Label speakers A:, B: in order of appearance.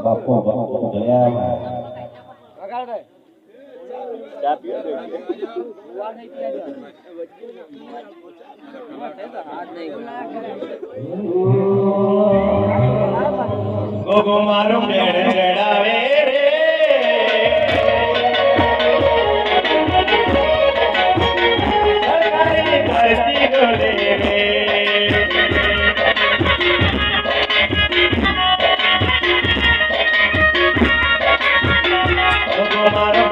A: બાપુ જયા
B: ચા પીઓ દે
A: ગોગો મારો મેળ ચડાવે રે સરકારી કરતી ડોલે રે ગોગો મારો